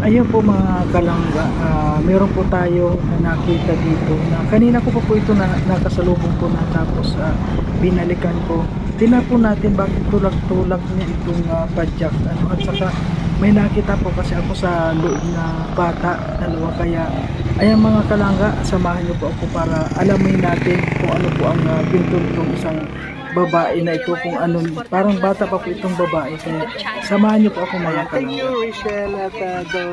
Ayun po mga kalangga, meron po tayong nakita dito na kanina ko po ito nakasalubong po na tapos binalikan ko. Tingnan po natin bakit tulak-tulak niya itong padjak. At saka may nakita po kasi ako sa loob na bata, dalawa, kaya ayan mga kalangga, samahan niyo po ako para alamin natin kung ano po ang pinto nitong isang babae na ito, kung ano, parang bata pa po itong babae, kaya samahan niyo po ako mga kalangga. Thank you, Rachel, at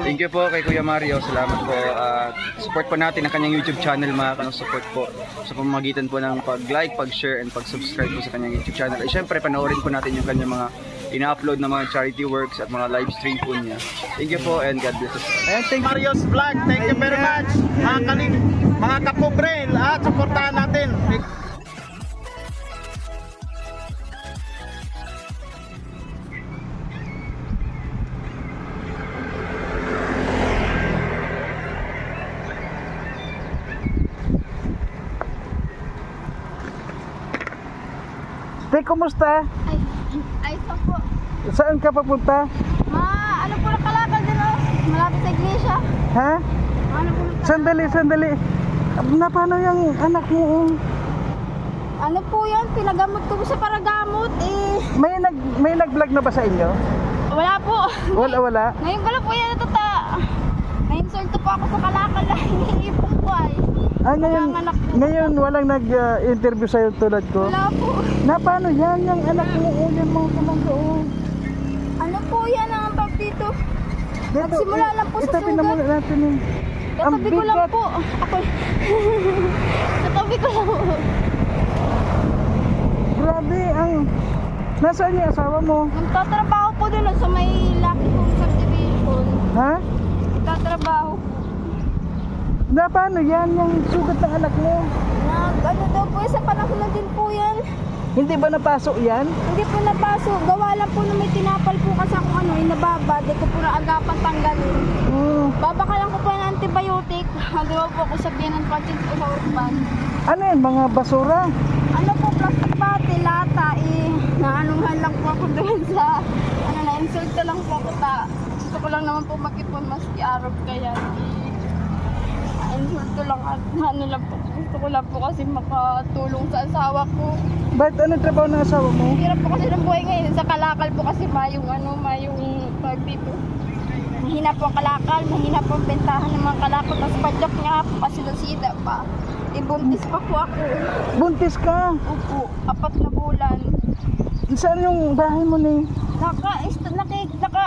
thank you po kay Kuya Mario, salamat po. Support po natin ang kanyang YouTube channel, mga kanong support po sa pamamagitan po ng pag-like, pag-share, and pag-subscribe po sa kanyang YouTube channel. At syempre panoorin po natin yung kanyang mga ina-upload na mga charity works at mga live stream po niya. Thank you po and God bless us. Ayan, thank you. Mario's Vlog, thank you very much. Mga kapobre, at supportahan natin. Te, kumusta? Ay, saan po? Saan ka papunta? Ano po na kalakal din, oh? Malapit sa iglesia. Ha? Ano po na Sandali. Na paano yung anak mo? Ano po yan? Pinagamot ko sa paragamot, eh. May nag-vlog na ba sa inyo? Wala po. Wala? Ngayon ko lang po yan natata. Na-insulto po ako sa kalakal na hiniipon ko, ay. Ngayon walang nag-interview sa'yo tulad ko? Wala po. Na paano yan? Yung anak mo, yan mga kamangga, Ano po yan ang pag dito? Nagsimula lang po sa sugat. Itapin na muna natin eh. Katabi ko lang po. Ako. Katabi ko lang po. Grabe, nasaan yung asawa mo? Nagtatrabaho po din sa may Lucky Home Subdivision. Ha? Nagtatrabaho po. Na paano yan? Yung sugat ng anak mo? Ano daw po sa panahon na din po yan. Hindi ba napasok yan? Hindi po napasok. Gawa lang po na may tinapal po kasi akong inababa. Di ko po na agapan tanggalin. Babakalan ko po ng antibiotic. Di ba po ako sabihin ng pasyent ko sa urban. Ano yan? Mga basura? Ano po, plastic bottle, lata, naanunghan lang po ako doon sa, na-insulto lang po ako gusto ko lang naman po mag-ipon maski Arab kaya, na-insulto lang at lang po, gusto ko lang po kasi makatulong sa asawa ko. Ba't anong trabaho ng asawa mo? Hirap po kasi ng buhay ngayon, sa kalakal po kasi mayong pag dito. Mahina po ang kalakal, mahina po ang bentahan ng mga kalakal, tapos padyak niya po kasi nasida pa. Buntis pa po ako. Buntis ka? Opo, 4 na bulan. Saan yung bahay mo ni?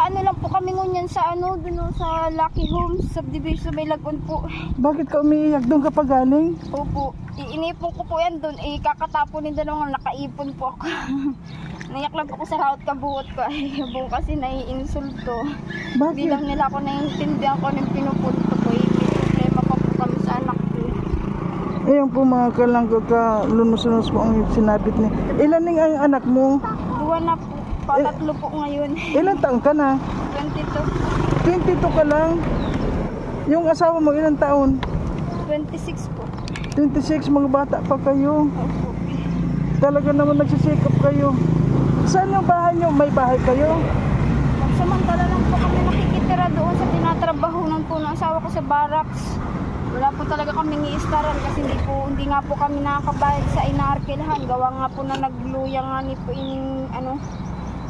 Ano lang po kami ngunyan sa doon sa Lucky Homes Subdivision may Lagun po. Bakit ka umiiyak? Doon ka pa galing? Opo, iinipon ko po yan doon. Kakatapon din doon nga nakaipon po ako. Naiyak lang po ko sa raot kabuot ko. Ay, buo kasi naiinsulto. Bakit? Hindi lang nila ako naiintindihan ko ng pinupunto ko. May problema pa po kami sa anak ko. Ayan po mga kalangga ka, lunos-lunos mo ang sinabit ni. Ilan ang anak mo? 2 na po. Patatlo po ngayon. Ilan taon ka na? 22. 22 ka lang? Yung asawa mo ilang taon? 26 po. 26, mga bata pa kayo. Opo. Talaga naman nagsisikap kayo. Saan yung bahay nyo? May bahay kayo? Samantala lang po kami nakikitira doon sa tinatrabahunan po ng asawa ko sa barracks. Wala po talaga kaming i-staran kasi hindi nga po kami nakakabayad sa inarkilahan. Gawa nga po na nagluyang nga ni po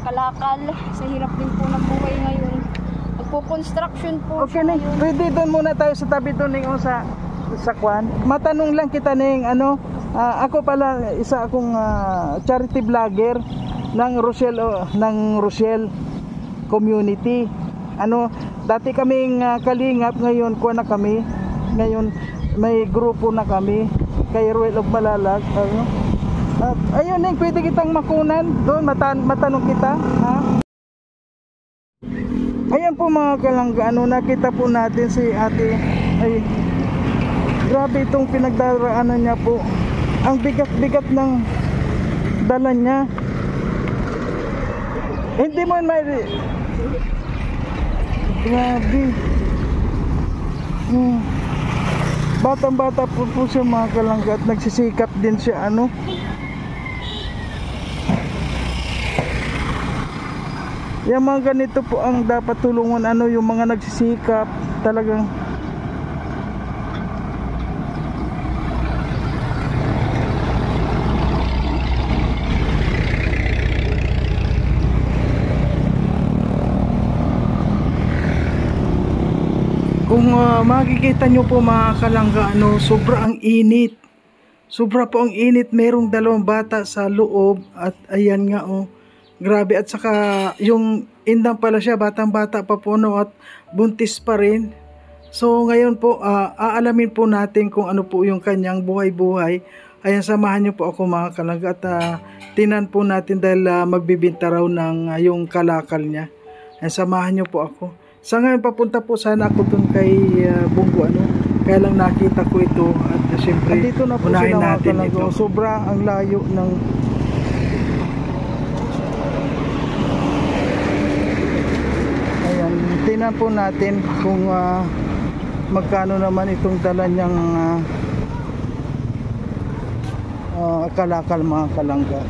kalakal. Sa hirap din po ng buhay ngayon. Nagpo-construction po Okay siya na, ngayon. pwede doon muna tayo sa tabi doon sa kwan. Matanong lang kita ning ako pala isa akong charity vlogger ng Rochelle community. Dati kaming kalingap, ngayon kuha na kami. Ngayon may grupo na kami kay Ruel of Malalag. Ayun pwede kitang makunan doon, matanong kita, ha? Ayan po mga kalangga, nakita po natin si ate. Ay, grabe itong pinagdaraanan niya po. Ang bigat-bigat ng dala niya. Hindi mo grabe. Batang-bata po siya mga kalangga at nagsisikap din siya Yung mga ganito po ang dapat tulungan, ano, yung mga nagsisikap talagang. Kung makikita nyo po mga kalangga, ano, sobra ang init. Sobra po ang init. Merong 2 bata sa loob at ayan nga, oh. Grabe, at saka yung indang pala siya, batang bata pa po, no, at buntis pa rin. So ngayon po aalamin po natin kung ano po yung kanyang buhay-buhay. Ayan, samahan niyo po ako mga kalangga at tinan po natin dahil magbibinta raw ng yung kalakal niya. Ayan, samahan niyo po ako. Sa ngayon papunta po sana ako dun kay Bungo, ano. Kaya lang nakita ko ito at syempre dito na po unahin natin ito. Sobra ang layo ng tingnan po natin kung magkano naman itong dala niyang kalakal mga kalangga.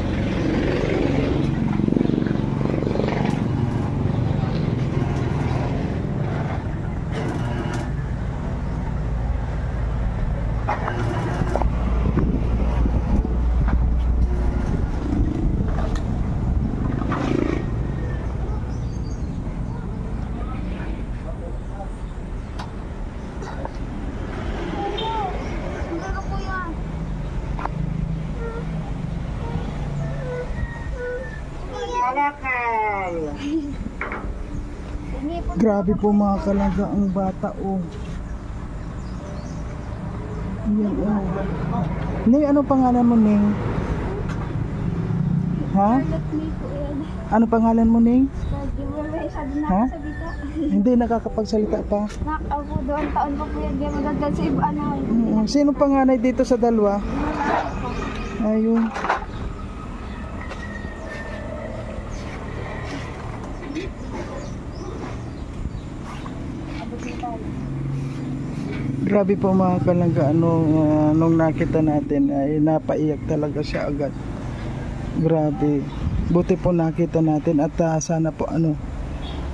Grabe po mga kalangga ang bata, oh. Ayan, oh. Ning, ano pangalan mo, Ning? Ha? Ano pangalan mo, Ning? Ha? Hindi nakakapagsalita pa. Ako, 2 taon pa po yan. Di magagad sa iba na. Sino panganay dito sa dalawa? Ayun. Grabe po mga kalangga, nung nakita natin ay napaiyak talaga siya agad. Grabe. Buti po nakita natin at sana po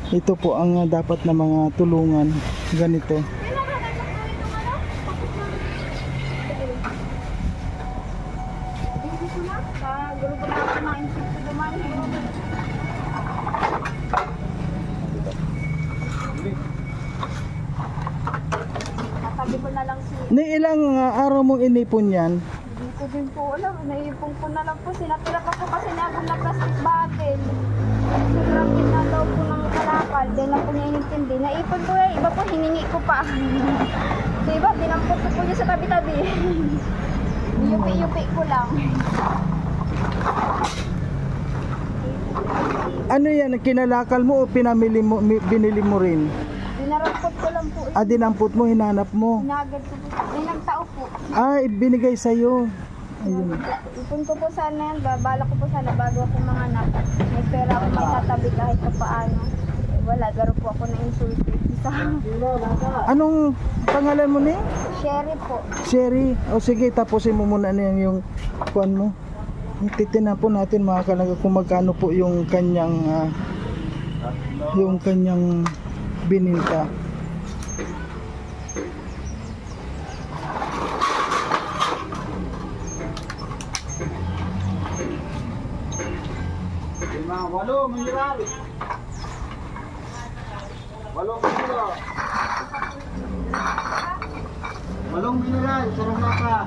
ito po ang dapat na mga tulungan ganito. Ni ilang araw mong inipon yan? Hindi ko din po alam. Naipon ko na lang po. Sinatira pa po kasi nabong na plastic bottle. Sobrang na daw po ng kalakal. Dahil na po niya inintindi. Naipon ko iba po hiningi ko pa. So iba, dinampot ko po niya sa tabi-tabi. Yupi-yupi ko lang. Ano yan? Kinalakal mo o binili mo rin? Dinarampot ko lang po. Dinampot mo, hinanap mo? Hinagad ko po. May nagtao po. Binigay sa'yo. Ayun. Ipon ko po sana yan. Babala ko po sana bago ako manganak. May pera ako may tatabi kahit pa paano. Wala, garo po ako na-insulted. Anong pangalan mo ni? Sherry po. Sherry. O sige, tapusin mo muna na yung kuan mo. Titinan po natin mga kalangga kung magkano po yung kanyang bininta. Walo, mineral. 8 kilo. 8 mineral, sarang maka.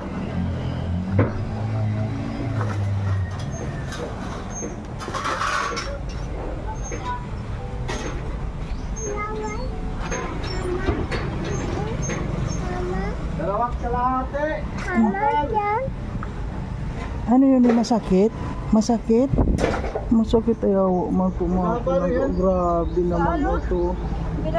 Dalawang kalahati. Ano yun, masakit? Masakit? Masakit ayaw magpumakulang. Grabe naman ito.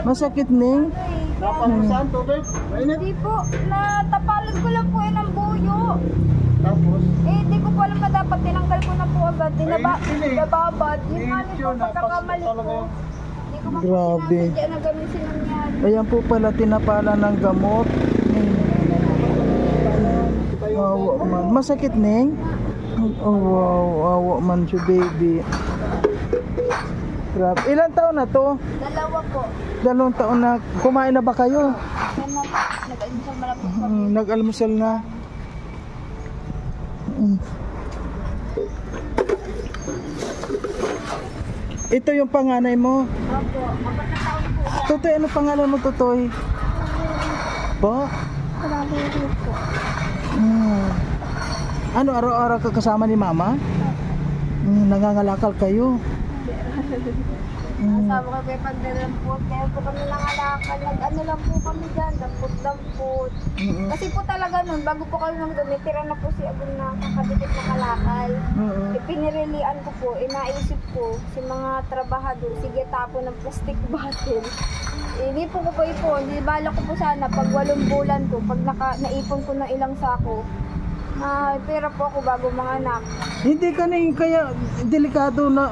Masakit, Ning? Napamusan, tubig? Mainit? Hindi po. Natapalan ko lang po ng buyo. Tapos? Di ko po alam na dapat tinanggal ko na po agad. Nababad. Yun nga po pagkakamali ko. Hindi ko Grabe. mapasinadya na ganun sinangyari. Ayan po pala, tinapala ng gamot. Awa man. Masakit, Ning? Oh, wow, awa man siya, baby. Grabe. Ilan taon na to? 2 po. 2 taon na. Kumain na ba kayo? Yan na po. Nag-almusal malapit kami. Nag-almusal na. Ito yung panganay mo. Opo. 4 na taon po yan. Totoy, ano pangalan mo, Totoy? Po? Marami po. Ano, araw-araw ka kasama ni Mama? Nangangalakal kayo? Kasama kami pandalan po. Kaya po kami nangalakal. Nag-ano lang po kami dyan. Dampot-dampot. Kasi po talaga nun, bago po kami magdumitira na po si Agong na kakadikit na kalakal. Pinirilian ko po, inaisip ko si mga trabahador, sige tapo ng plastic bottle. Inipon ko po ipon, di bala ko po sana pag 8 bulan ko, pag naipon ko ng ilang sako, pera po ako bago mga anak. Hindi ka na kaya delikado na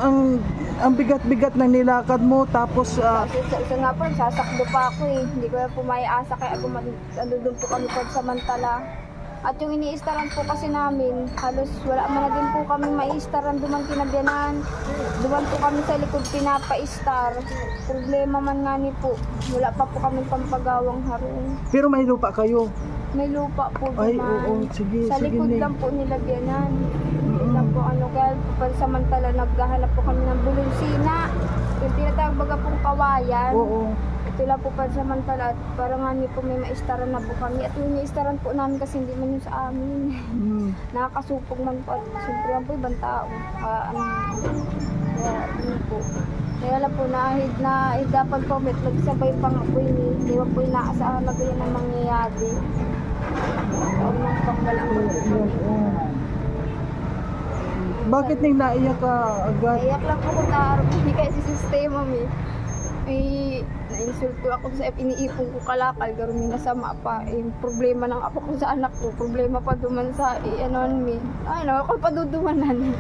ang bigat-bigat ng nilakad mo tapos Kasi isa nga po, sasakdo pa ako eh. Hindi ko na po maiasa kaya doon po kami pagsamantala. At yung iniistaran po kasi namin, halos wala man na din po kami maistaran duman kinabyanan. Duman po kami sa likod pinapa-istar. Problema man nga ni po, wala pa po kami pampagawang harong. pero may lupa kayo. May lupa po Ay, duman. oo, sige, Sa sige likod Ning. lang po nilagyanan. Hindi na po ano, kaya pansamantala naghahanap po kami ng bulunsina. Yung tinatawag baga pong kawayan. Oo. Ito lang po pansamantala at parang nga niyo po may maistaran na po kami. At yung maistaran po namin kasi hindi man yung sa amin. Nakakasupog man po at siyempre lang po ibang tao. Kaya ano po. Kaya lang po dapat po magsabay pa nga po yun. Hindi ba po inaasahan na ganyan ang mangyayari. Taon lang pang walang Bakit Ning naiyak ka agad? Naiyak lang po kung naarap hindi kayo sa sistema mi. Na-insulto ako sa iniipon ko kalakal, garo may nasama pa. Problema ng apo ko sa anak ko, problema pa duman sa anon mi. Ay, ako pa dudumanan.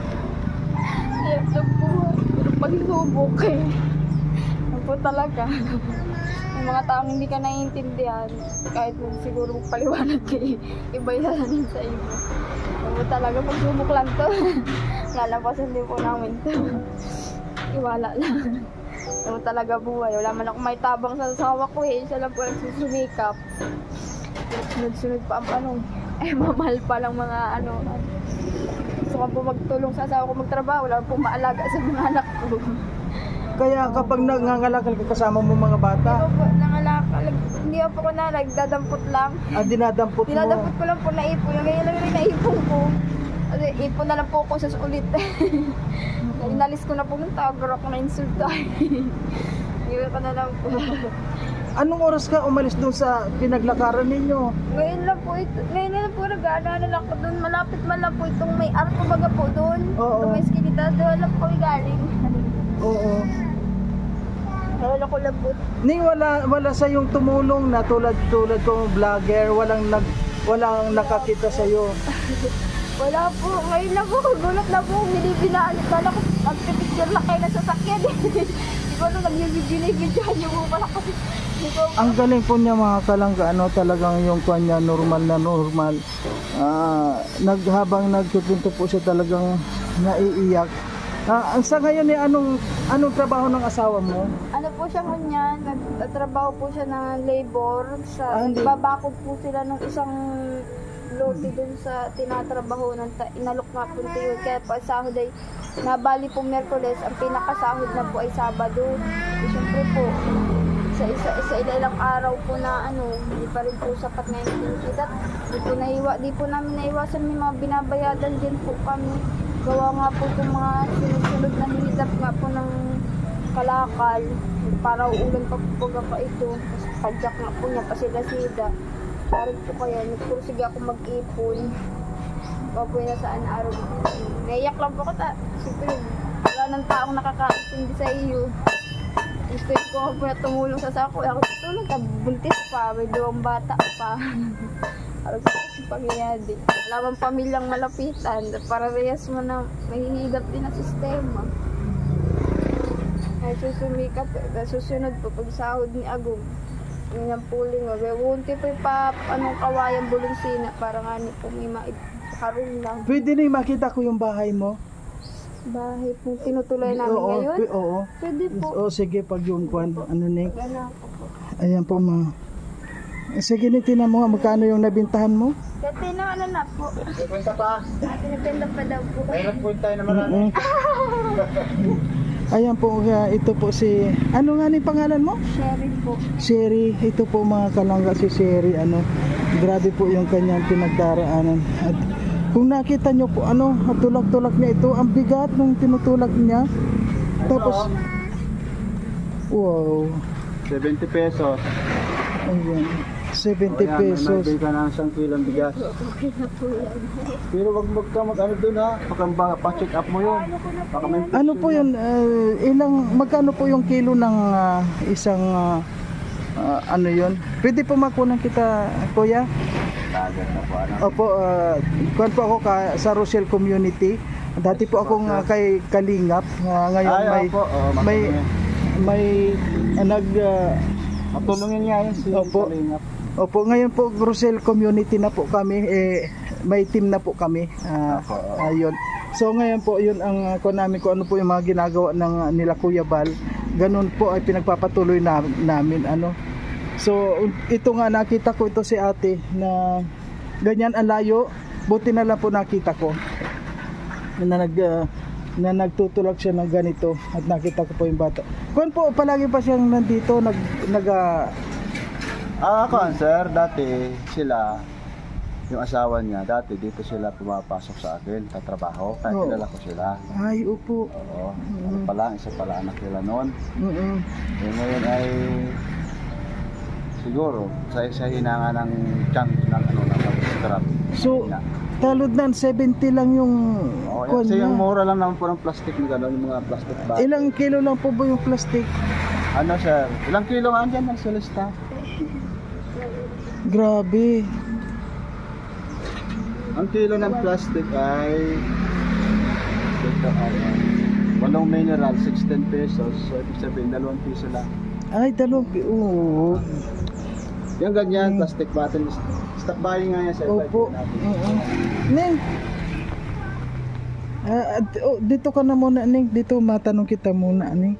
Yes, po. Pero pagsubok eh. Ano po talaga. Yung mga taong hindi ka naiintindihan, kahit siguro paliwanag kayo, iba yan sa iyo. Ano talaga, pagsubok lang to. Lalapasan din po namin to. Iwala lang. Ano talaga buhay. Wala man ako may tabang sa asawa ko eh. Siya lang po nagsusumikap. Sunod-sunod pa ang panong. Mamahal pa lang mga ano. Gusto ko po magtulong sa asawa ko magtrabaho. Wala po maalaga sa mga anak ko. Kaya kapag nangangalakal ka kasama mo mga bata, Hindi po nangalakal. Hindi po ko na nagdadampot lang. dinadampot mo. Dinadampot ko lang po naipon. Yung ngayon lang rin naipon ko. Kasi ipon na lang po ako sa ulit. Inalis ko na po ng tagar ako na insulta. Iwan ko na lang po. Anong oras ka umalis doon sa pinaglakaran ninyo? Ngayon lang po ito. Ngayon lang po nag-ano na lang ako doon. Malapit man lang po itong may arko baga po doon. Oo. Itong may skinita. Doon lang po kami galing. Oo. Wala ko lang po. Ning wala sa yung tumulong na tulad kong vlogger, walang nakakita sa iyo. Wala po. Ngayon lang po. Gulat na po. Binibinaan. Kala ko magpipicture lang kayo na sasakyan. Hindi ko nag-binibidyohan yung mga pala kasi. Ang galing po niya mga kalangga, talagang yung kanya normal na normal. Habang nagpipinto po siya talagang naiiyak. Sa ngayon anong trabaho ng asawa mo? Ano po siya ngunyan, nagtatrabaho po siya ng labor. Babakod po sila ng isang lote dun sa tinatrabaho ng inalok nga po yun. Kaya po sahod ay nabali po Miyerkules, ang pinakasahod na po ay Sabado. Siyempre po, sa ilang araw po na hindi pa rin po sapat na yung kita. Di po namin naiwasan, may mga binabayadan din po kami. Gawa nga po itong mga sinusunod na hinidap nga po ng kalakal. Para uulan pa pa ito. Tapos padyak nga po niya pa sila-sida. Parang po kaya, nagpursige ako mag-ipon. Baboy na saan araw. Naiyak lang po ko siyempre, wala ng taong nakakaintindi sa iyo. Gusto ko po na tumulong sa sako. Ako tutulong, buntis pa, may 2 bata pa. Parang sa pangyayari. Wala bang pamilyang malapitan. Para reyas mo na mahihigap din ang sistema. Ay susumikap. Susunod po pag sahod ni Agong. Yung puling. Wunti po yung kawayang bulunsina. Para nga po may maikarong lang. Pwede na makita ko yung bahay mo? Bahay po tinutuloy namin Oo, ngayon. oo. Pwede po. O sige, pag yung kwan, ano Ning? Gana po po. Ayan po mga. Sige, Ning, tinan mo nga, magkano yung nabintahan mo? Dati na ano na po. Kwenta pa. Pinagpenda pa daw po. Mayroon po tayo na marami. Ayan po, ito po si, ano nga ni pangalan mo? Sherry po. Sherry, ito po mga kalangga si Sherry, ano, grabe po yung kanyang pinagdaraanan. At kung nakita nyo po, ano, tulak-tulak niya ito, ang bigat nung tinutulak niya. Tapos, wow, 70 pesos. ayan, 70 pesos. May ka ng 1 kilong bigas. Okay na po yan. Pero wag mag-ano doon ha. Pa-check up mo yun. Baka may Ano po yun, magkano po yung kilo ng isang, ano yun? Pwede po makunan kita, kuya? Lagat na po. Ano? Opo, kuwan po ako sa Rochelle Community. Dati po akong kay Kalingap. Ngayon Ay, opo. Matulungin nga yun si Opo. Kalingap. Opo, ngayon po Rochelle Community na po kami. May team na po kami. Ayun. So ngayon po yun ang kuwan namin kung ano po yung mga ginagawa ng nila Kuya Bal. Ganun po ay pinagpapatuloy namin ano. So ito nga nakita ko ito si ate na ganyan ang layo. Buti na lang po nakita ko na nagtutulak siya ng ganito at nakita ko po yung bata. Kung po palagi pa siyang nandito Sir, dati sila, yung asawa niya, dati dito sila pumapasok sa akin, tatrabaho, kaya Oo. kilala ko sila. Ay, upo. Oo, ano pala, isa pala anak nila noon. Mm-mm. Ngayon ay siguro sa hinanga ng chunk ng pag-strap. So, talod na 70 lang yung Oo, kwan kasi niya. yung mura lang naman po ng plastic na gano'n, yung mga plastic bag. Ilang kilo lang po ba yung plastic? Ano sir, ilang kilo nga dyan ng solista? Grabe. Ang kilo ng plastic ay ito ay 8 mineral, 16 pesos. So ibig sabihin, 2 piso lang. Ay, oo. Yung ganyan, plastic bottle, stock buying nga yan sa Opo. Ning. Dito ka na muna, Ning. Dito matanong kita muna, Ning.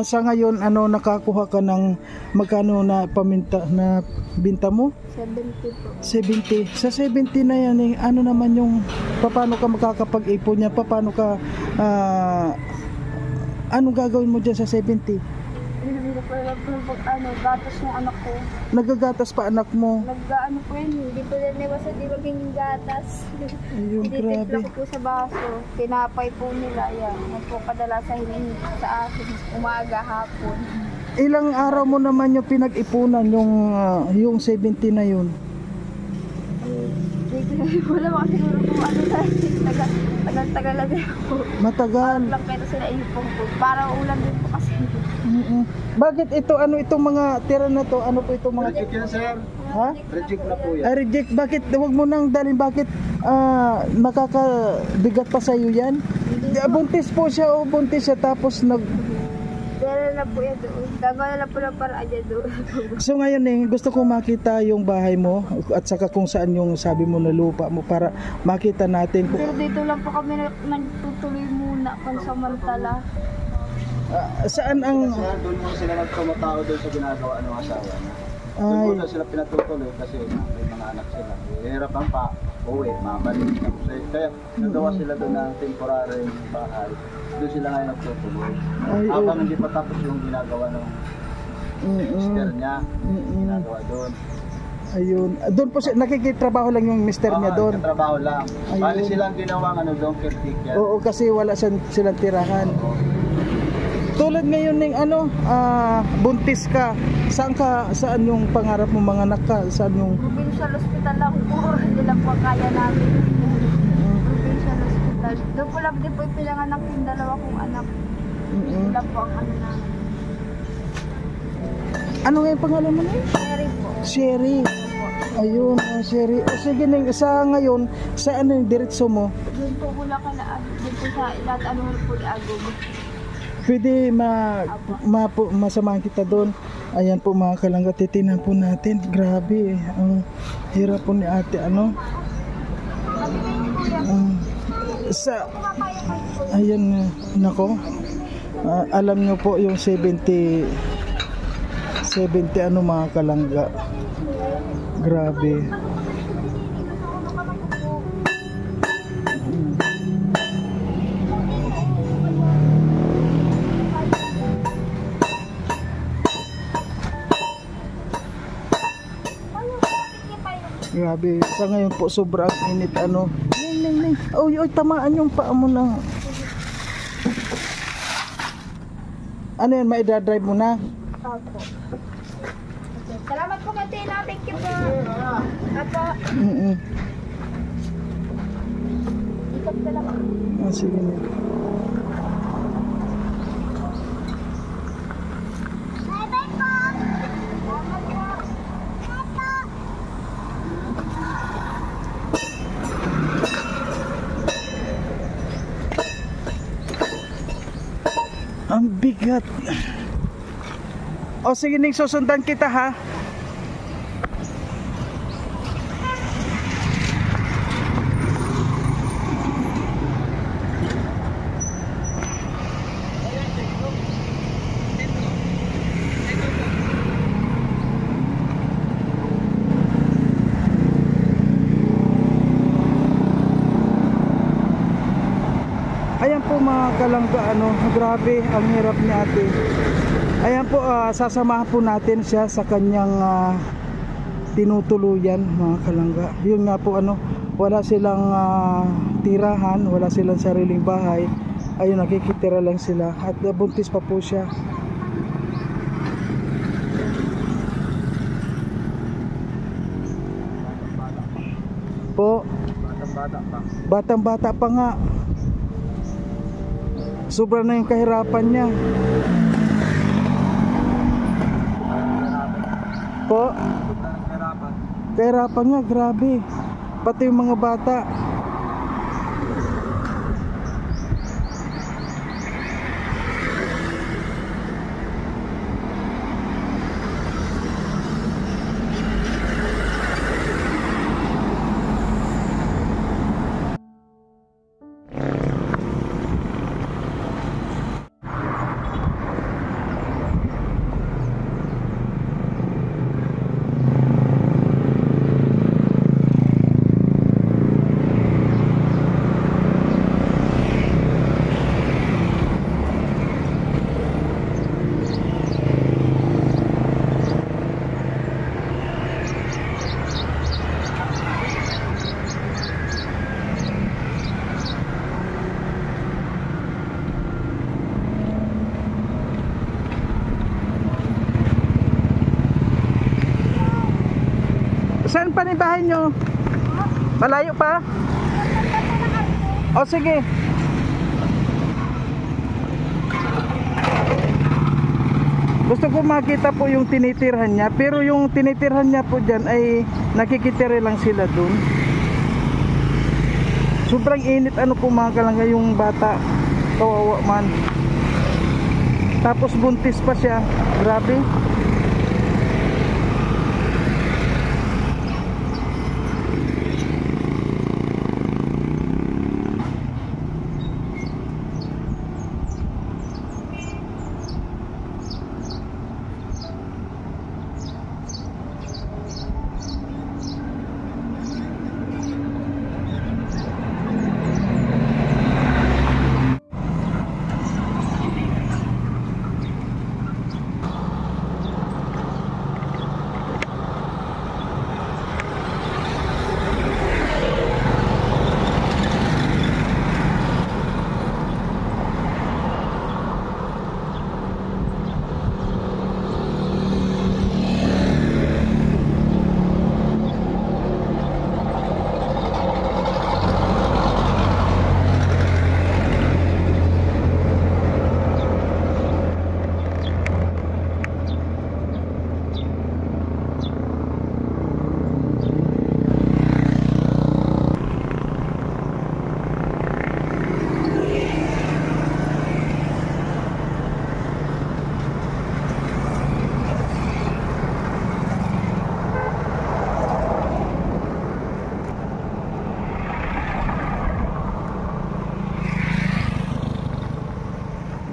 Sa ngayon, ano, nakakuha ka ng magkano na paminta na binta mo? 70 po. 70. Sa 70 na yan, Ning, ano naman yung paano ka makakapag-ipon niya? Paano ka anong gagawin mo dyan sa 70? Hindi po lang po gatas ng anak ko. Nagagatas pa anak mo. Nag-ano po yun, hindi po din iwasan di maging gatas. Ayun, Tinitimpla grabe. ko po sa baso. Tinapay po nila yan. Yan po kadalasan hinihingi sa akin. Umaga, hapon. Ilang araw mo naman yung pinag-ipunan yung 70 na yun? Wala mga siguro kung ano na. Tagal na din po. Matagal. Lang pero sila ipong po. Para ulan din po kasi. Bakit ito, ano itong mga tira na to? Ano po itong mga... Reject yan sir. Ha? Reject na po yan. Reject. Bakit? Huwag mo nang dalhin. Bakit makakabigat pa sa'yo yan? Buntis po siya o buntis siya tapos Dala na po yan doon. Gagawa na po ng paraan dyan doon. So ngayon gusto kong makita yung bahay mo at saka kung saan yung sabi mo na lupa mo para makita natin kung... Pero dito lang po kami nagtutuloy muna pansamantala. Saan ang... Sir, doon mo sila nagtumatao doon sa ginagawa ng asawa niya. Doon Ay, muna sila pinatutuloy kasi may mga anak sila. Hihirapan pa, uwi, mabalik. Kaya nagawa sila doon ng temporary bahay. Doon sila ngayon nagtutuloy. Ay, Habang hindi pa tapos yung ginagawa ng sister niya, ginagawa doon. Ayun. Doon po siya, nakikitrabaho lang yung mister niya doon. Trabaho lang. Ayun. Bali silang ginawang doon, caretaker. Oo, kasi wala silang tirahan. Tulad ngayon ng buntis ka. Saan yung pangarap mo mga anak ka? Saan yung... Provincial Hospital lang po. Hindi lang po kaya namin. Provincial Hospital. Doon po lang din po pinanganak yung dalawa kong anak. Hindi lang po ang ano namin. Ano nga yung pangalan mo na? Mary po. Sherry. Ayun, Sherry. O sige, Ning, sa ngayon, saan yung diretso mo? Doon po mula ka na. Doon po sa ilat ano po ni Agog. Pwede masamahan kita doon. Ayan po mga kalangga, titinan po natin. Grabe, ang hirap po ni ate, ano? Sa Ayan, nako. Alam nyo po yung 70 ano mga kalangga. Grabe. Grabe, sa ngayon po sobrang init ano. Ning. Oy, tamaan yung paa mo na. Ano yan, maidadrive mo na? Opo. Salamat po Katina, thank you po. Apo. Ikot ka lang. Sige na. Bye-bye po. Salamat po. Ang bigat. O sige Ning, susundan kita ha. Ayan po mga kalangga, ano, grabe ang hirap ni ate. Ayan po, sasamahan po natin siya sa kanyang tinutuluyan mga kalangga. Yun nga po, ano, wala silang tirahan, wala silang sariling bahay. Ayun, nakikitira lang sila at buntis pa po siya. Po, batang-bata pa nga. Sobra na yung kahirapan niya. Po? Kahirapan nga, grabe. Pati yung mga bata. Saan pa ni bahay nyo? Malayo pa? O sige. Gusto ko makita po yung tinitirhan niya. Pero yung tinitirhan niya po dyan ay nakikitira lang sila dun. Sobrang init ano po mga kalangga yung bata. Kawawa man. Tapos buntis pa siya. Grabe.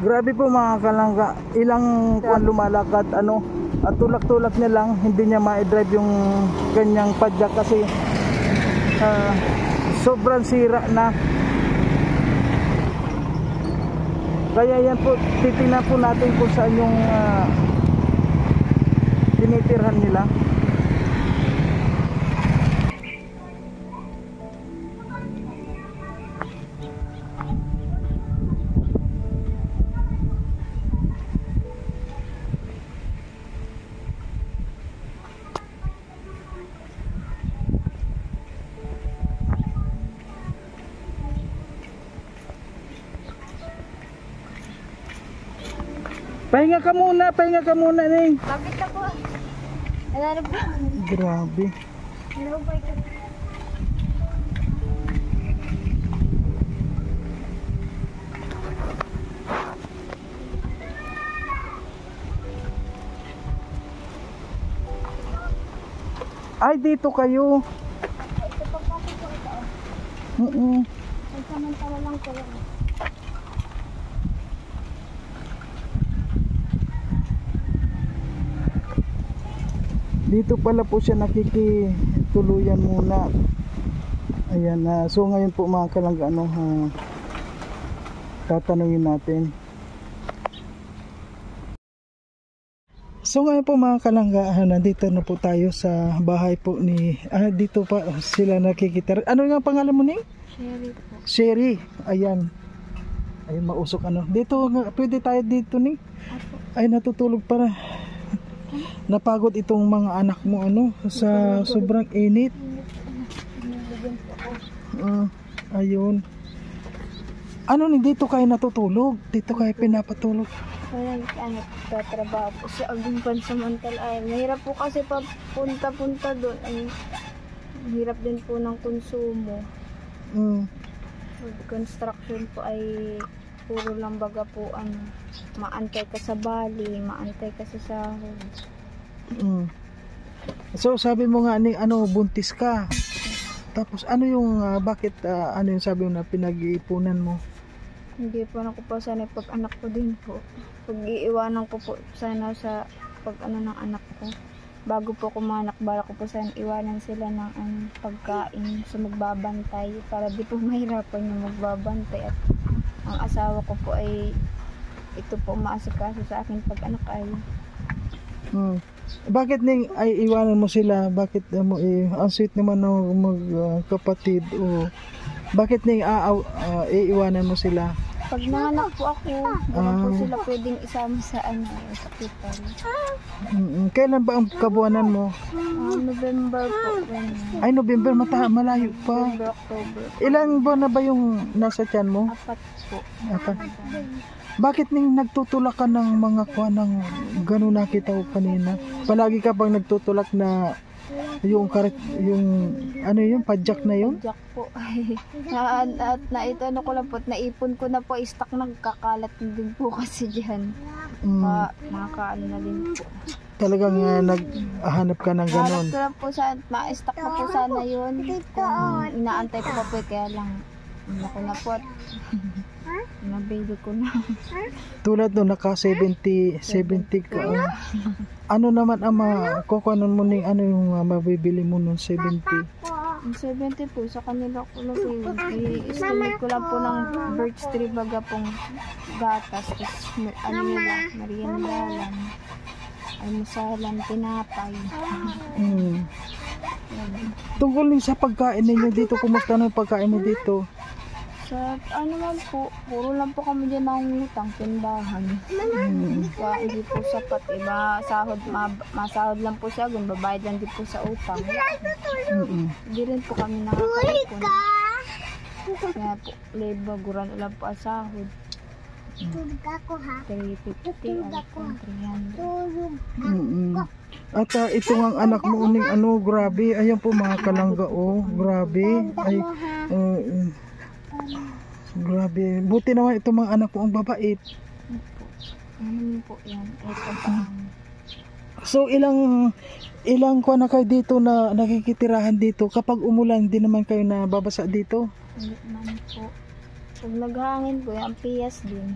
Grabe po mga kalangga, ilang kuwan lumalakad at tulak-tulak niya lang, hindi niya ma-drive yung kanyang padyak kasi sobrang sira na. Kaya yan po, titingnan po natin kung saan yung tinitirhan nila. Pahinga ka muna Ning. Bakit ako? Ano po? Grabe. Ano ba ito? Ay, dito kayo. Ito pa po ito. Ay, samantala lang ko lang. Dito pala po siya nakikituluyan muna. Ayan, so ngayon po mga kalangga, tatanungin natin. So ngayon po mga kalangga, nandito na po tayo sa bahay po ni, dito pa sila nakikita. Ano nga pangalan mo Ning? Sherry po. Sherry, ayan. Ayun, mausok Dito, pwede tayo dito Ning. Ay, natutulog para. Napagod itong mga anak mo sa sobrang init. Ayun. Dito kayo natutulog? Dito kayo pinapatulog? Walang tatrabaho po sa aging pansamantala. Ay, mahirap po kasi papunta-punta doon. Ay, hirap din po ng konsumo. Construction po ay puro lang baga po maantay ka sa bali, maantay ka sa sahod. So sabi mo nga Ning, buntis ka. Tapos yung bakit yung sabi mo na pinag-iipunan mo? Hindi po ako po sana pag-anak ko din po. Pag-iiwanan ko po sana sa pag-ano ng anak ko. Bago po kumanak, bala ko po sana iwanan sila ng pagkain sa magbabantay para di po mahirapan yung magbabantay. At ang asawa ko po ay ito po maasikaso sa akin pag-anak ay. Bakit Ning ay iwanan mo sila? Bakit mo ang sweet naman ng magkapatid o bakit Ning iiwanan mo sila? Pag nanganak po ako, hindi po sila pwedeng isama sa hospital. Kailan ba ang kabuanan mo? November po. Ay, November, malayo pa. November, October. Ilang buwan na ba yung nasa tiyan mo? 4 po. 4. Bakit Ning nagtutulak ka ng mga ng gano'n nakita ko kanina? Palagi ka bang nagtutulak na yung padjak na yun? Padjak po. At ito ko lang po, naipon ko na po, stock nagkakalat din po kasi dyan. Makakaano na din po. Talagang naghahanap ka ng gano'n? Hanap ko lang po, ma-stock na po sana yun. Kung inaantay ko pa po, kaya lang, ako na po. Nabili ko na. Tulad no, naka 70 ka. Ano naman ang kukuhanan mo Ning, yung mabibili mo nung 70? Yung 70 po, sa kanila ko lang po yun. I-estimate ko lang po ng birch tree baga pong gatas. Tapos nila, merienda lang. Almusalan, tinapay. Tungkol din sa pagkain ninyo dito, kumusta na yung pagkain mo dito? Sa man po, puro lang po kami dyan ng utang, tindahan. Kaya hindi po sapat, masahod lang po siya, babayad lang din po sa utang. Hindi rin po kami nakakaipon. Kaya po, baguran lang po ang sahod. 350 o 300. At ito ang anak mo Ning, grabe, ayan po mga kalangga, grabe. Ay, grabe. Buti naman itong mga anak ko ang babait. Po yan. Ito pa. So ilang kuwan na kayo dito na nakikitirahan dito? Kapag umulan, hindi naman kayo nababasa dito? Hindi naman po. Pag naghangin po, yung piyas din.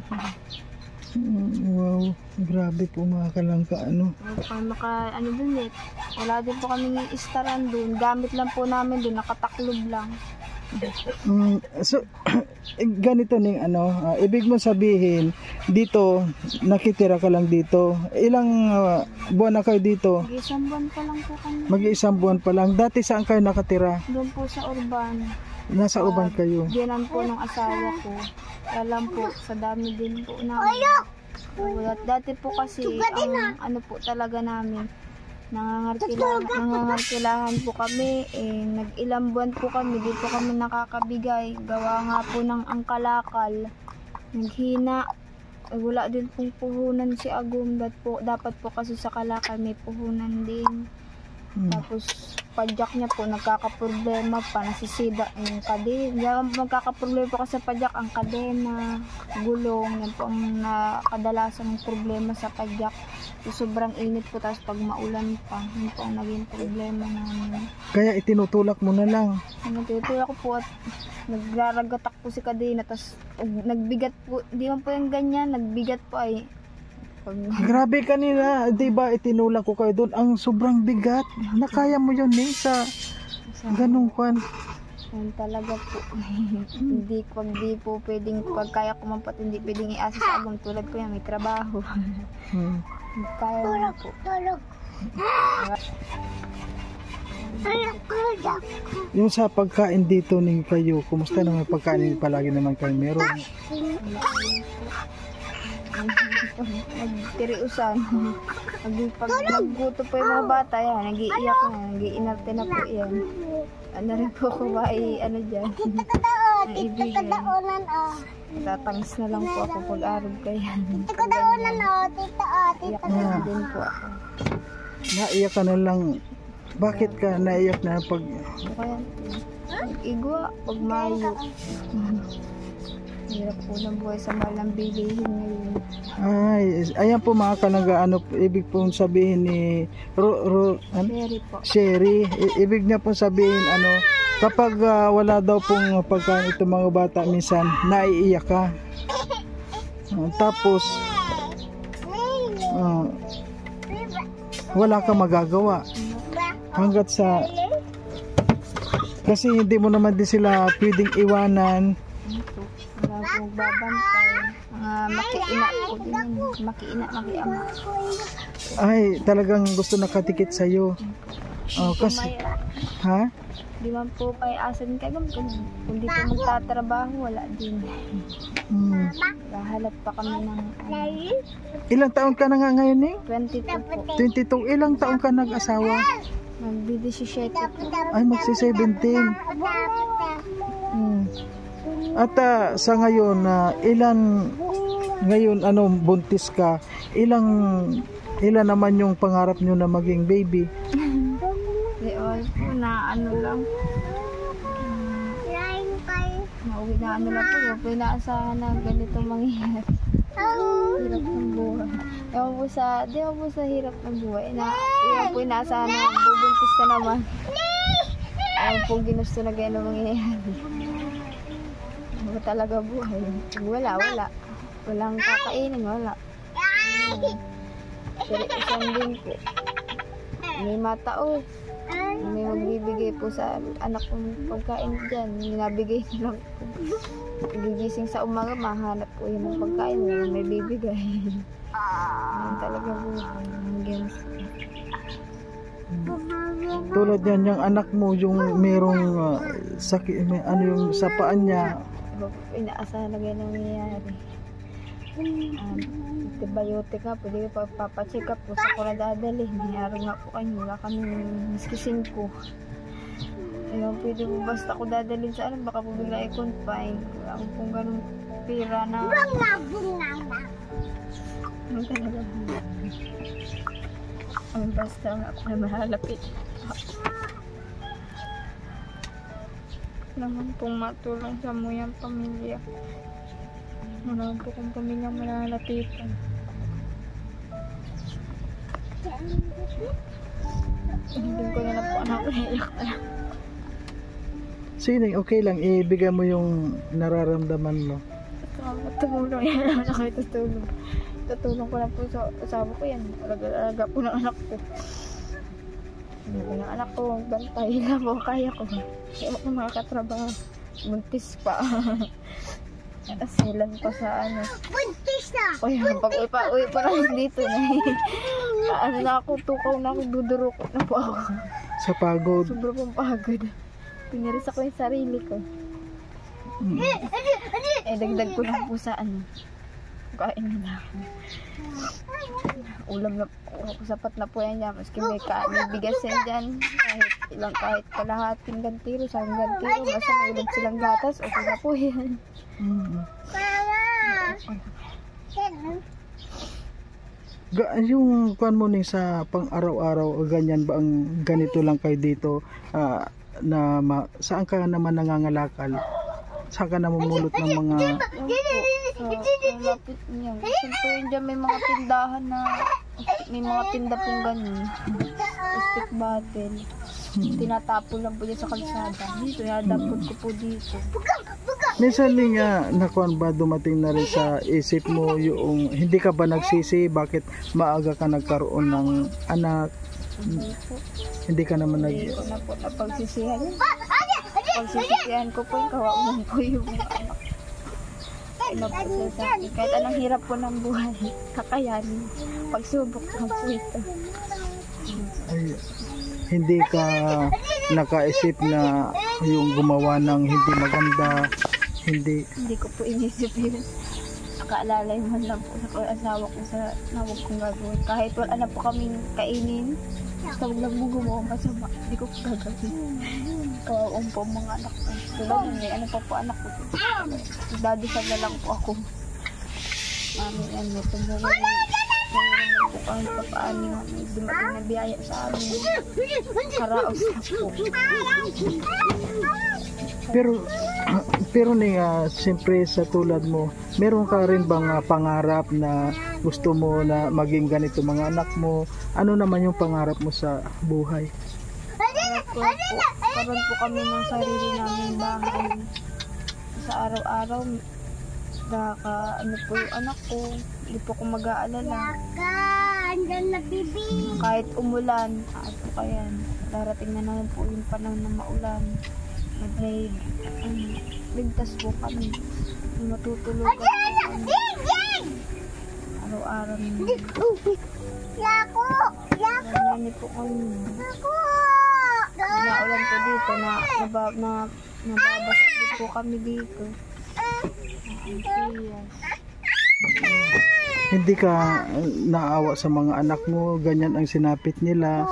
Wow, grabe po mga kalangka, ano. Ano dun eh. Wala din po kami istaran dun. Gamit lang po namin dun, nakataklob lang. So, ganito ning ano, ibig mo sabihin, dito, nakitira ka lang dito. Ilang buwan na kayo dito? Isang buwan pa lang po kami. Mag-iisang buwan pa lang. Dati saan kayo nakatira? Doon po sa urban. Nasa uban kayo. Diyan po ng asawa ko. Alam po, sa dami din po namin. Dati po kasi, ang ano po talaga namin, nangangarkilahan po kami. Nag-ilang buwan po kami, dito kami nakakabigay. Gawa nga po ng angkalakal. Naghina. Wala din pong puhunan si Agum. Dapat po kasi sa kalakal may puhunan din. Tapos padyak niya po nagkakaproblema pa, nasisida yung kadena. Magkakaproblema po kasi sa padyak ang kadena, gulong, yan po ang kadalasan ng problema sa padyak. So, sobrang init po, tapos pag maulan pa, yun po ang naging problema namin. Kaya itinutulak mo na lang. Natutulak ko po at nagraragatak po si kadena, tapos nagbigat po, di man po yung ganyan, nagbigat po ay Grabe kanina, 'di ba itinulak ko kayo doon, ang sobrang bigat. Nakaya mo 'yon sa ganung kwan. Yan talaga po. Hindi po pwedeng pagkaya ko man po, hindi pwedeng iasa sa Agum tulad ko yan, may trabaho. Kaya na po. Yung sa pagkain dito ning kayo, kumusta naman pagkain? Palagi naman kayo meron. Nagtiriusan. Pag nagguto po yung mga bata, yan, nag-iiyak na, nag-iinarte na po yan. Ano rin po ko ba, ano dyan, naibigay. Tatangis na lang po ako pag-arog kaya. Iyak na din po ako. Naiyak ka na lang. Bakit ka naiyak na pag... Kaya, igwa, pag mayo. Hirap po ng buhay sa mahal ng bilihin ngayon. Ay, ayan po mga kanaga, ano, ibig pong sabihin ni Sherry po. Sherry, ibig niya pong sabihin, ano, kapag wala daw pong pagkain itong mga bata, minsan naiiyak ka. Tapos, wala kang magagawa. Hanggat sa, kasi hindi mo naman din sila pwedeng iwanan. Wala po magbabantay. Makiina po din. Makiama. Ay, talagang gusto nakatikit sa'yo. Kasi, ha? Di man po kay asan ka kung hindi po magtatrabaho, wala din. Hahanap pa kami ng Ilang taon ka na nga ngayon eh? 22 po. 22. Ilang taon ka nag-asawa? Magdi-17 po. Ay, magsi-17. At sa ngayon, ngayon, buntis ka, ilan naman yung pangarap nyo na maging baby? Di all po na lang. Mauwi na lang po. Pinaasahan na ganito mangyayari. Hirap ng buhay. Ewan po sa hirap ng buhay. Ewan po inaasahan na bubuntis na naman. Ewan po ginusto na gano'n mangyayari. Ano talaga buhay? Wala. Walang kakainin, wala. Pero isang din po. May matao. May magbibigay po sa anak kong pagkain dyan. Nabigay na lang po. Gigising sa umaga, mahanap po yun ng pagkain. May bibigay. Yan talaga buhay. Tulad yan, yung anak mo, yung merong sakit, yung sa paan niya. Inaasahan na gano'n nangyayari. Antibiotic nga po, di ko papacheck up po sa ko na dadali. Nangyari nga po kayo, wala kami miskisin ko. Ayun, pwede po basta ko dadalhin sa baka po bigla i-confine. Wala ko pong ganun pira na. Ano talaga po? Ang basta nga po na mahalapit. Naman pong matulong sa muyang pamilya. Wala po kong pamilyang malalapitan. Hindi ko na po anak ko naiyak na lang. Sige, okay lang, ibigay mo yung nararamdaman mo. Tumulong yan, ako ito tulong. Tutulong ko lang po sa asawa ko yan. Alaga po ng anak ko. Hindi ko ng anak ko, bantay lang po, kaya ko. Kaya ako makakatrabaho. Buntis pa. Asilan pa sa ano. Buntis na! Kaya pag uwi pa lang dito na ano na ako, tukaw na ako, dudurok na po ako. Sa pagod. Sobrang pong pagod. Piniris ako yung sarili ko. Dagdag ko lang po sa ano. Kain nila ako. Ulam na po, sapat na po yan dyan. Maski may bigas yan dyan. Kahit kalahating gantiro, isang gantiro. Basta may ulam silang gatas, okay na po yan. Yung kuan mo ning sa pang-araw-araw, ganyan ba ang ganito lang kayo dito? Saan ka naman nangangalakal? Saan ka namumulot ng mga... Lapit niya. Siyempre yun dyan may mga tindahan na may mga tinda pong ganun. Plastic bottle. Tinatapon lang po dyan sa kalsada. Dito, nadapot ko po dito. Minsan din nga, nakuan ba dumating na rin sa isip mo yung hindi ka ba nagsisi bakit maaga ka nagkaroon ng anak? Hindi ka naman Hindi ko na po napagsisihan. Pagsisisihan ko po yung kawaunan ko yung anak. Kahit anong hirap po ng buhay, kakayanin. Pagsubok lang po ito. Ay, hindi ka nakaisip na yung gumawa ng hindi maganda, hindi ko po inisip yun. Nakaalala man lang po sa asawa ko sa nawag kong gagawin. Kahit wala na po kaming kainin, basta wag lang mo gumawa masama, hindi ko po gagawin. Kawaon po mga anak ko. Tulad may ano pa po anak ko. Dadasal na lang po ako. Mami, ano, tumulong po kahit pa paano may dumating na biyaya sa amin. Karaos na po. pero siyempre sa tulad mo, meron ka rin bang pangarap na gusto mo na maging ganito mga anak mo? Ano naman yung pangarap mo sa buhay? Karoon po kami ng sarili namin bahay. Sa araw-araw, ano po yung anak ko, hindi po ako mag-aalala. Kahit umulan, kaya darating na naman po yung panahon na maulan. Ligtas po kami. Matutulugan po kami. Araw-araw naman. Ganyan po kami. Naulan po dito na nababasa din po kami dito. Hindi ka naawa sa mga anak mo, ganyan ang sinapit nila.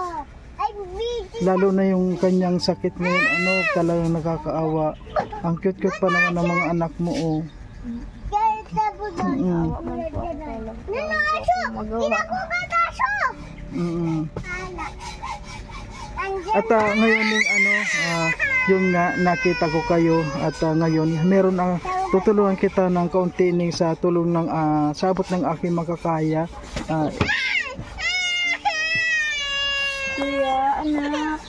Lalo na yung kanyang sakit ngayon, talagang nakakaawa. Ang cute-cute pa naman ng mga anak mo, oh. Awa man po ako talaga. Magawa. At ngayon yung nakita ko kayo at ngayon meron tutulungan kita ng kaunti sa tulong ng sabot ng aking makakaya. Kuya, anak.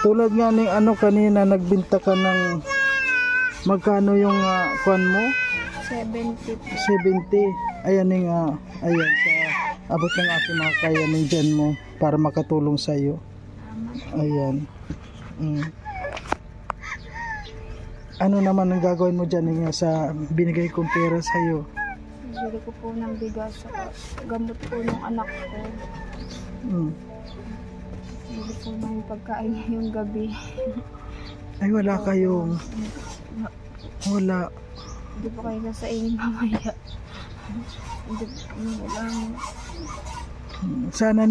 Tulad nga ng kanina nagbinta ka ng magkano yung kuan mo? 70. 70. Ayan ayan sa abot ng aking makakaya ng dyan mo para makatulong sa iyo. Ayan. Ano naman ang gagawin mo dyan sa binigay kong pera sa iyo? Bili ko po ng bigas at gamot po ng anak ko. Bili po ng pagkain yung gabi. Ay wala kayong... Wala. Hindi po kayo nasa inyo mamaya. Sana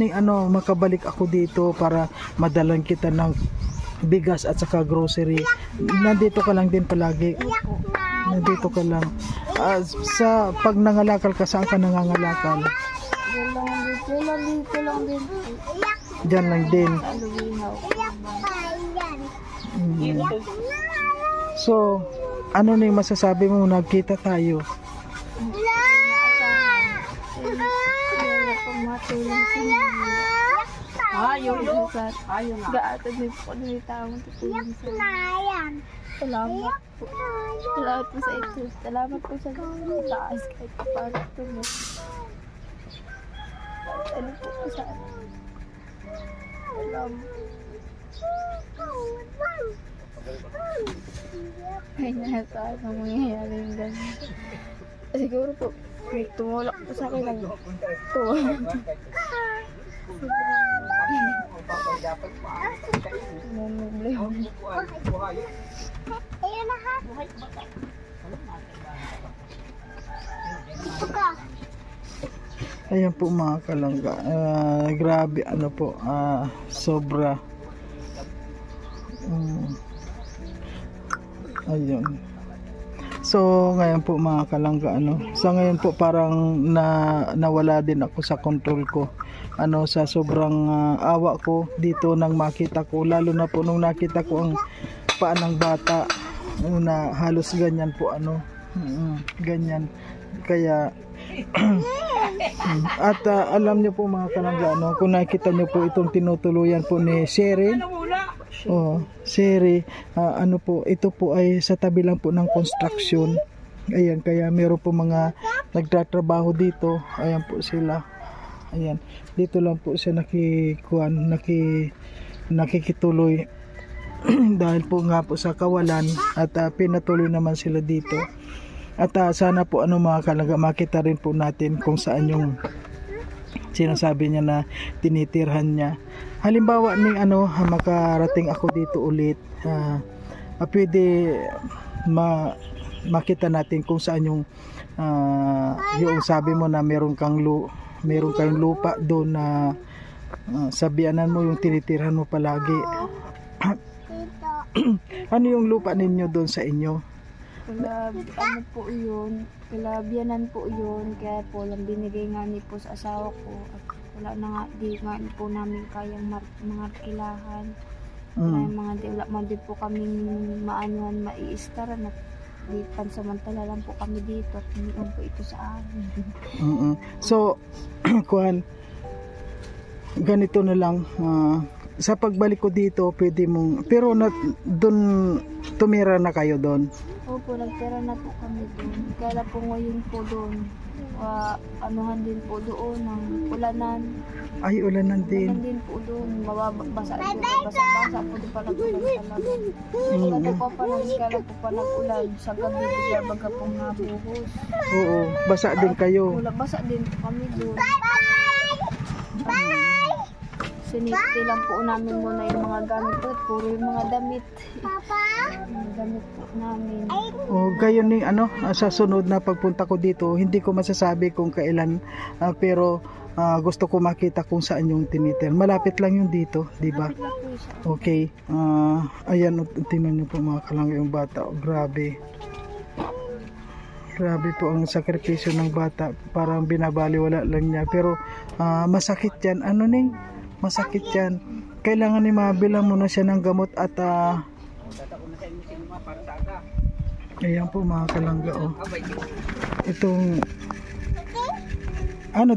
makabalik ako dito para madalan kita ng bigas at saka grocery. Nandito ka lang din palagi. Nandito ka lang. Sa pag nangalakal ka, saan ka nangangalakal? Dito lang din. Diyan lang din. So, ano na yung masasabi mo? Nagkita tayo. Gaatad din po ng tawang tutulong sa salamat po. Salamat po sa ito. Salamat po sa taas kahit pa paano ito mo. Ano po sa alam. Ay, nasa ano mangyayari yung ganun. Siguro po, may tumulak po sa akin lang. Ito. Ayun na ha. Ayan po mga kalangga, grabe ano po, sobra. Ayun. So ngayon po mga kalangga, sa ngayon po parang nawala din ako sa control ko, sa sobrang awa ko dito nang makita ko, lalo na po nung nakita ko ang paa ng bata na halos ganyan po, ganyan, kaya at alam niyo po mga kalangga, kung nakita niyo po itong tinutuluyan po ni Sherry, Sherry, po, ito po ay sa tabi lang po ng construction. Ayan, kaya meron po mga nagtatrabaho dito. Ayan po sila. Ayan, dito lang po siya nakikituloy dahil po nga po sa kawalan, at pinatuloy naman sila dito. At sana po mga kalangga, makita rin po natin kung saan yung sinasabi niya na tinitirhan niya. Halimbawa ni makarating ako dito ulit, pwede makita natin kung saan yung sabi mo na meron kayong lupa doon na sabianan mo yung tinitirhan mo palagi. Ano yung lupa ninyo doon sa inyo? Ano po yun, biyanan po yun, kaya po lang binigay nga ni po sa asawa ko, at wala na nga, di nga po namin kayang mga kilahan. Wala din po kaming maanuhan, maiistaran, at di pansamantala lang po kami dito, at hindi po ito sa amin. So, ganito na lang, sa pagbalik ko dito, pwede mong, pero doon, tumira na kayo doon? Opo, nagtira na po kami doon. Kaya po ngayon po doon, anuhan din po doon, ng ulanan. Ay, ulanan din. Ulanan din po doon, mababasa po, basa-basa po doon pala ulan talaga. Dati po pa nagkala po pa nag-ulan, sa gabi bigla baga pong nabuhos. Oo, basa din kayo. Basa din po kami doon. Sinipti lang po namin muna yung mga gamit po, puro yung mga damit. Yung damit po namin. Gayon ni sa sunod na pagpunta ko dito, hindi ko masasabi kung kailan, pero gusto ko makita kung saan yung tinitir. Malapit lang yung dito, di ba? Okay. Ayan, tingnan niyo po mga kalangga yung bata. Grabe. Grabe po ang sakripisyo ng bata. Parang binabaliwala lang niya. Pero masakit yan. Masakit yan. Kailangan ni mabilang muna siya ng gamot at ayan po mga kalangga, itong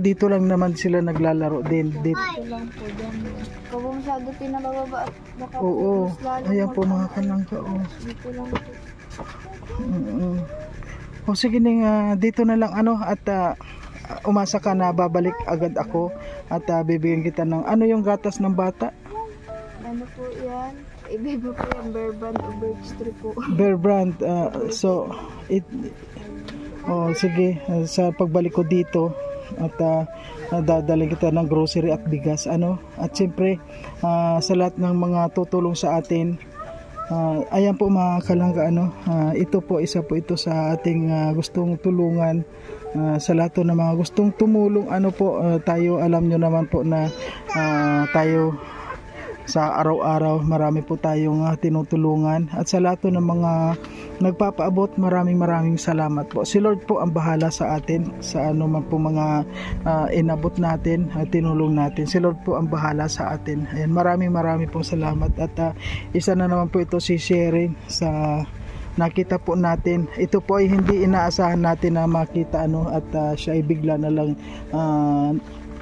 dito lang naman sila naglalaro din dito. Ito lang po dyan. Kung masyado pinababa at baka oo, ayan po mga kalangga, dito lang po. Sige ning, dito na lang at umasa ka na babalik agad ako at bibigyan kita ng yung gatas ng bata. Ano po yan? Ibebe po yung Bear Brand o Birch po. Bear Brand. Sige, sa pagbalik ko dito at dadalhin kita ng grocery at bigas. At siyempre sa lahat ng mga tutulong sa atin, ayan po mga kalangga, ito po, isa po ito sa ating gustong tulungan. Sa lahat ng mga gustong tumulong, tayo, alam nyo naman po na tayo sa araw-araw marami po tayong tinutulungan, at sa lahat ng mga nagpapaabot, maraming salamat po. Si Lord po ang bahala sa atin sa man po mga inabot natin at tinulong natin. Si Lord po ang bahala sa atin. Ayan, maraming pong salamat. At isa na naman po ito si sharing sa nakita po natin. Ito po ay hindi inaasahan natin na makita at siya ay bigla na lang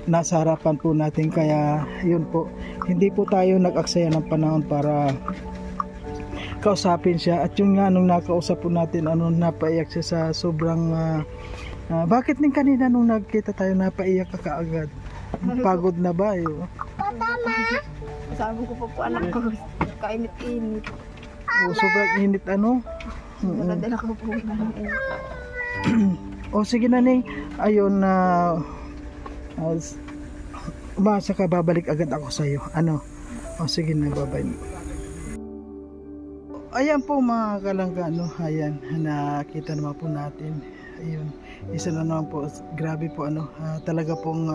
nasa harapan po natin, kaya yun po, hindi po tayo nag-aksaya ng panahon para kausapin siya. At yung nga nung nakausap po natin, napaiyak siya sa sobrang bakit din kanina nung nagkita tayo napaiyak ka kaagad? Pagod na ba? Sabi ko po anak ko, kainit-init. Sobrang init ano? Nadala ko po ng O sige na Ning, ayun na saka babalik agad ako sa iyo. Ano? O sige na, bye-bye. Ayan po mga kalangga, no? Ayan, nakita naman po natin. Ayun, isa na naman po, grabe po ano, talaga pong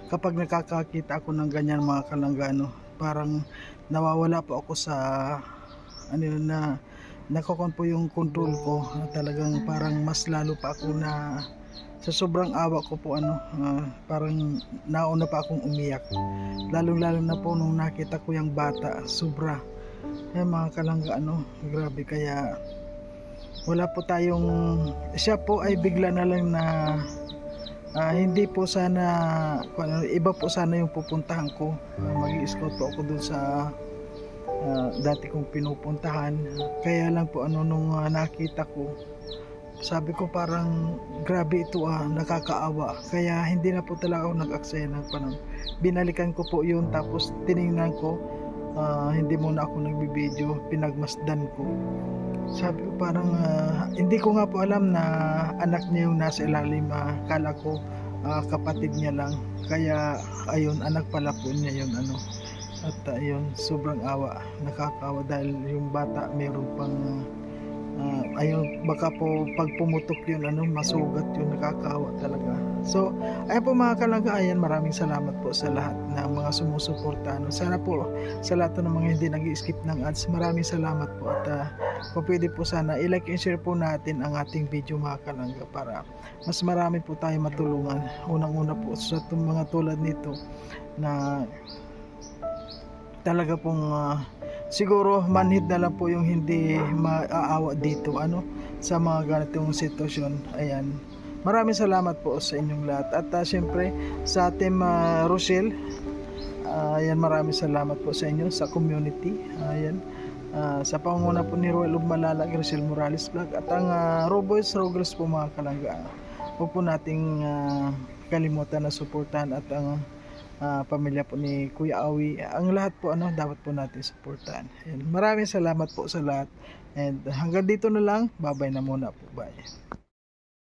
kapag nakakakita ako ng ganyan mga kalangga, no, parang nawawala po ako sa ano yun, na nakokon po yung control ko, talagang parang mas lalo pa ako na sa sobrang awa ko po ano, parang nauna pa akong umiyak, lalong lalo na po nung nakita ko yung bata, sobra. Yan mga kalangga ano, grabe. Kaya wala po tayong, siya po ay bigla na lang na hindi po sana iba po sana yung pupuntahan ko, mag-i-scout po ako dun sa dati kong pinupuntahan. Kaya lang po ano, nung nakita ko, sabi ko parang grabe ito, nakakaawa. Kaya hindi na po talaga ako nag-aksaya ng panahon. Binalikan ko po yun, tapos tiningnan ko, hindi muna ako nagbibideo, pinagmasdan ko. Sabi ko parang hindi ko nga po alam na anak niya yung nasa ilalim, kala ko kapatid niya lang. Kaya ayun, anak pala po niya yun ano. At ayun, sobrang awa, nakakaawa dahil yung bata meron pang ayun, baka po pag pumutok yun ano, masugat yun, nakakaawa talaga. So ayun po mga kalangga, ayan, maraming salamat po sa lahat ng mga sumusuporta ano. Sana po sa lahat ng mga hindi nag-skip ng ads, maraming salamat po. At kung pwede po sana i-like and share po natin ang ating video mga kalangga, para mas marami po tayo matulungan. Unang-una po sa mga tulad nito na talaga pong siguro manhid na lang po yung hindi maaawa dito ano, sa mga ganitong sitwasyon. Ayan, maraming salamat po sa inyong lahat. At syempre sa Team Rochelle, ayan, maraming salamat po sa inyo, sa community. Ayan, sa pangunguna po ni Roel Malala, Rochelle Morales Vlog, at ang Roboys Rogers po mga kalangga. Huwag po nating kalimutan na suportahan, at ang pamilya po ni Kuya Awi, ang lahat po ano, dapat po natin suportahan. Ayan, maraming salamat po sa lahat, and hanggang dito na lang, bye bye na muna po, bye.